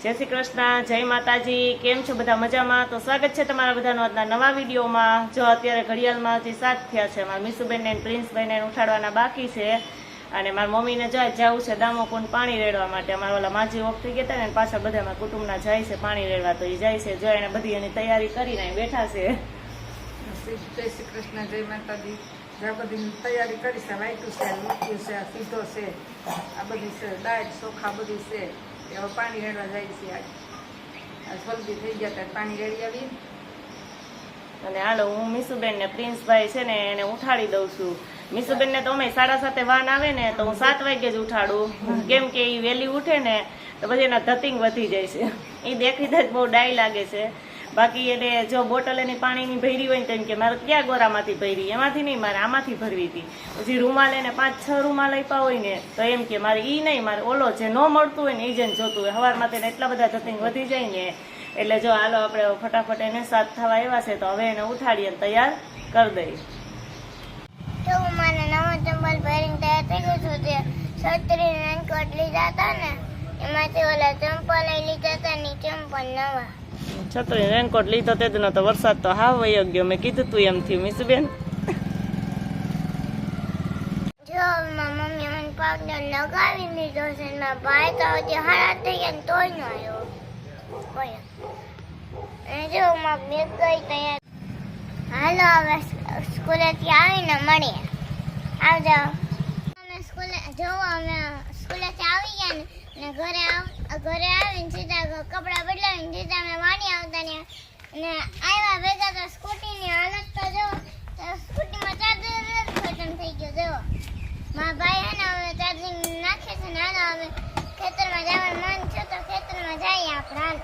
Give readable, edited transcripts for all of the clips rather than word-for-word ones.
જય શ્રી કૃષ્ણ, જય માતાજી। કેમ છો બધા? મજામાં? તો સ્વાગત છે તમારા બધાનો આજના નવા વિડીયોમાં। જો અત્યારે ઘડિયાળમાં હજી 7 થયા છે। મારા મીસુબેનને પ્રિન્સભાઈને ઉઠાડવાના બાકી છે અને મારા મમ્મીને જવું છે દામોકુંડ પાણી રેડવા માટે। અમારા ઓલા માજી ઓફ થઈ ગયા હતા ને પાછા બધા અમારા કુટુંબના જાય છે પાણી રેડવા, તો એ જાય છે। જો એને બધી એની તૈયારી કરીને બેઠા છે। જય શ્રી કૃષ્ણ, જય માતાજી। જ્યાં બધી તૈયારી કરી છે, વાઈટું છે, મૂક્યું છે, સીધો છે, આ બધી છે, દાળ ચોખા બધી છે। હવે પાણી રેડવા જાય છે। આજ જલ્દી થઈ ગયા ત્યારે પાણી રેડી આવી અને હાલો હું મીસુબેન ને પ્રિન્સભાઈ છે ને એને ઉઠાડી દઉં છું। મીસુબેન ને તો અમે 7:30 વાન આવે ને તો હું 7 વાગે જ ઉઠાડું, કેમ કે એ વહેલી ઉઠે ને તો પછી એના ધતિંગ વધી જાય છે। એ દેખી જ બહુ ડાય લાગે છે। બાકી એને જો બોટલ એની પાણીની ભરી હોય ને તો એમ કે મારે ક્યાં ગોરામાંથી ભરી, એમાંથી નહીં, મારે આમાંથી ભરવી હતી। પછી રૂમાલ એને 5-6 રૂમાલ આપ્યા હોય ને તો એમ કે મારે ઈ નહીં, મારે ઓલો જે ન મળતું હોય ને એ જ જોતું હોય। સવારમાં તેને એટલા બધા ધતિંગ વધી જાય ને એટલે જો હાલો આપણે ફટાફટ એને 7 થવા આવ્યા છે તો હવે એને ઉઠાડીએ તૈયાર કરી દઈએ। તો મને નવા ચંપલ પહેરીને તૈયાર થઈ ગયું છું। તે છત્રી રેનકોટ લીધા હતા ને એમાંથી ઓલા ચંપલ લઈ લીધા હતા ને ચંપલ નવા। છત્રી રેનકોટ લીધો તે જ નતો, વરસાદ તો હાવ વયો ગયો। મેં કીધું તું એમ થયું મીસુબેન। જો મારા મમ્મી મને પાવડર લગાવી લીધો છે ને મારા ભાઈ તો હજી હારા થઈ ગયા ને તોય ન આવ્યો કોઈ। અને જો મારા બેગ ગઈ તૈયાર। હાલો હવે સ્કૂલેથી આવીને મળીએ, આવજો। અમે સ્કૂલેથી આવી ગયા ને ઘરે આવીને સીધા કપડાં બદલાવીને સીધા અમે વાડી આવતા ને આવ્યા ભેગા તો સ્કૂટીની હાલત તો જો સ્કૂટીમાં ચાર્જર ખતમ થઈ ગયો। જો મારા ભાઈ હે ને હવે ચાર્જિંગ નાખે છે ને હાલો હવે ખેતરમાં જવાનું મન છે તો ખેતરમાં જઈએ આપણે હાલ।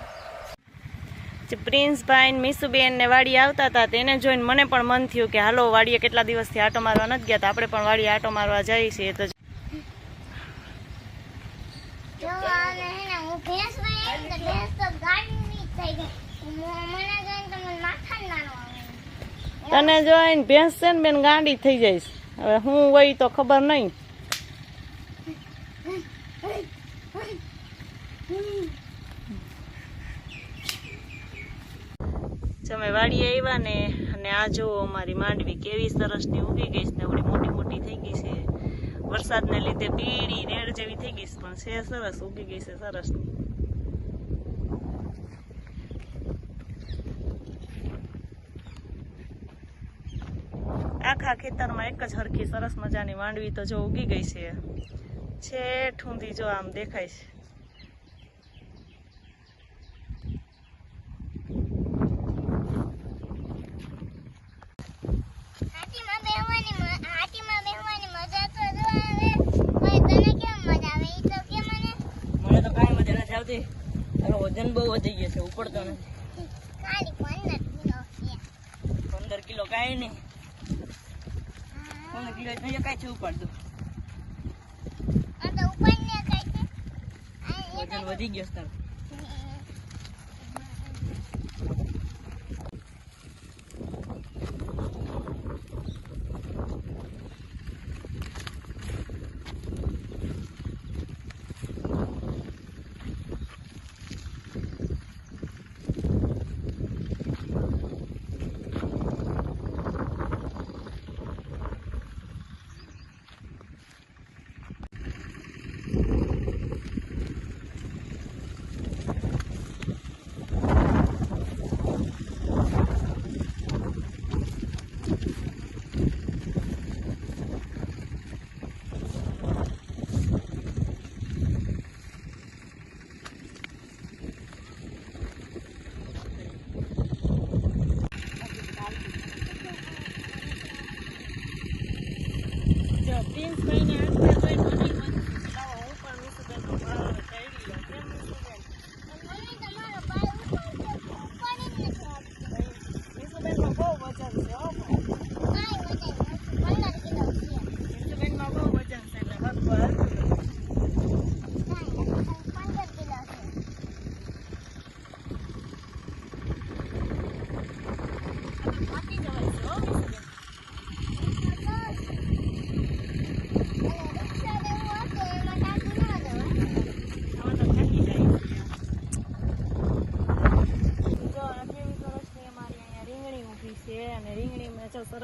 પ્રિન્સભાઈ મીસુબેન ને વાડી આવતા હતા તેને જોઈને મને પણ મન થયું કે હાલો વાડીએ કેટલા દિવસથી આટો મારવા નથી ગયા, તો આપણે પણ વાડીએ આટો મારવા જઈએ છીએ। તો જો આને હે ને હું ભેંસ ભાઈ તો ભેંસ તો ગાડીની થઈ ગઈ, મને જોઈને તો મને માથાને નાનો આવે। તને જોઈને ભેંસ છે ને બેન ગાંડી થઈ જઈશ। હવે હું હોય તો ખબર નહીં। તમે વાડીએ આવ્યા ને અને આ જો અમારી માંડવી કેવી સરસની ઉગી ગઈ છે ને ઓલી મોટી મોટી થઈ ગઈ છે। વરસાદને લીધે પીળી રેડ જેવી થઈ ગઈ છે પણ છે સરસ, ઉગી ગઈ છે સરસ। આખા ખેતરમાં એક જ હરખી સરસ મજાની માંડવી તો જો ઉગી ગઈ છે। છેઠ ઊંધી જો આમ દેખાય છે। વજન બહુ વધી ગયું છે, ઉપડતો નથી। 15 કિલો કાંઈ નહીં, 15 કિલો એટલે કાંઈ છે ઉપાડતું, વજન વધી ગયો છે।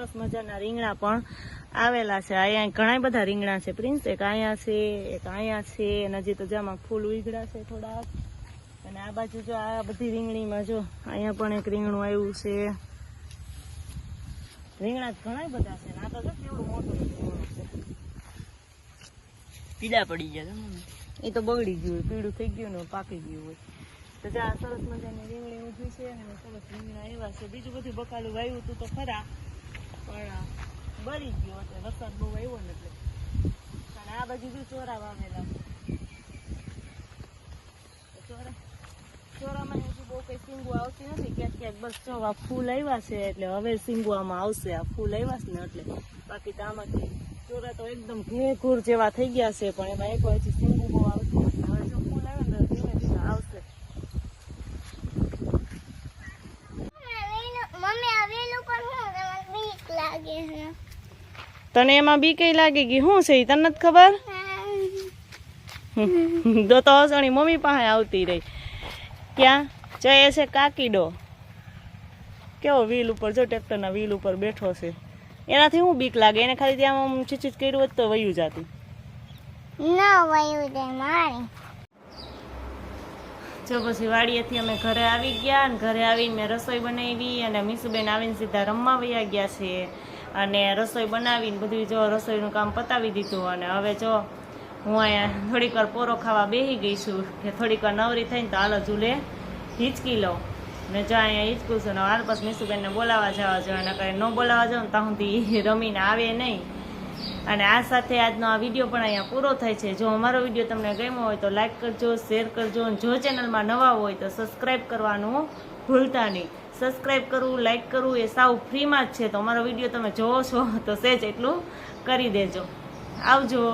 સરસ મજાના રીંગણા પણ આવેલા છે. અહીંયા ઘણા બધા રીંગણા છે પ્રિન્સ, એક અહીંયા છે, એક અહીંયા છે, અને હજી તો જામાં ફૂલ ઉઘડા છે થોડાક. અને આ બાજુ જો આ બધી રીંગણીમાં જો અહીંયા પણ એક રીંગણું આવ્યું છે. રીંગણા ઘણા બધા છે ને આ તો જો કેવડું મોટું રીંગણું છે. પીડા પડી ગયા એ તો બગડી ગયું હોય, પીળું થઈ ગયું ને પાકી ગયું હોય. તો જ્યાં સરસ મજાની રીંગણી ઊભી છે અને સરસ રીંગણા એવા છે. બીજું બધું બકાલું વાવ્યું હતું તો ખરા, પણ બળી ગયો એટલે વરસાદ બહુ આવ્યો ને એટલે. અને આ બાજુ જો ચોરા વાવેલા છે. ચોરામાં હજુ બહુ કઈ સિંગું આવતી નથી, ક્યાંક ક્યાંક બસ જો આ ફૂલ આવ્યા છે એટલે હવે સિંગું આમાં આવશે. આ ફૂલ આવ્યા છે ને એટલે, બાકી તો આમાંથી ચોરા તો એકદમ ઘેઘૂર જેવા થઈ ગયા છે, પણ એમાં એક હજી સિંગું બહુ આવતું નથી. હવે જો ફૂલ આવે ને તો ધીમે ધીમે આવશે. મમ્મી આ વેલું પર હું તમને બીક લાગે છે. તને એમાં બી કઈ લાગે ગઈ શું છે તને નથી ખબર? તો અસણી મમ્મી પાસે આવતી રહી. ક્યાં જય છે કાકીડો, કેવો વ્હીલ ઉપર જો ટ્રેક્ટરના વ્હીલ ઉપર બેઠો છે. એનાથી શું બીક લાગે? એને ખાલી ત્યાં છીચીચ કર્યું હોત તો વયું જાતી. ના વયું દે મારી. જો પછી વાડીએથી અમે ઘરે આવી ગયા અને ઘરે આવીને મેં રસોઈ બનાવી અને મીસુબેન આવીને સીધા રમવા વયા ગયા છે. અને રસોઈ બનાવીને બધું જો રસોઈનું કામ પતાવી દીધું. અને હવે જો હું અહીંયા થોડીક વાર પોરો ખાવા બેસી ગઈ છું કે થોડીક વાર નવરી થઈને તો હાલો ઝૂલે હિંચકી લઉં. ને જો અહીંયા હિંચકું છું ને હાલ પછી મીસુબેનને બોલાવવા જવા જોઈએ, અને કંઈ ન બોલાવવા જાઉં ને ત્યાં સુધી રમીને આવે નહીં. અને આ સાથે આજનો આ વિડીયો પણ અહીંયા પૂરો થાય છે. જો અમારો વિડીયો તમને ગમ્યો હોય તો લાઈક કરજો, શેર કરજો, અને જો ચેનલમાં નવા હોય તો સબસ્ક્રાઈબ કરવાનું ભૂલતા નહીં. સબસ્ક્રાઈબ કરવું, લાઈક કરવું એ સાવ ફ્રીમાં જ છે. તો અમારો વિડીયો તમે જોવો છો તો સહેજ એટલું કરી દેજો. આવજો.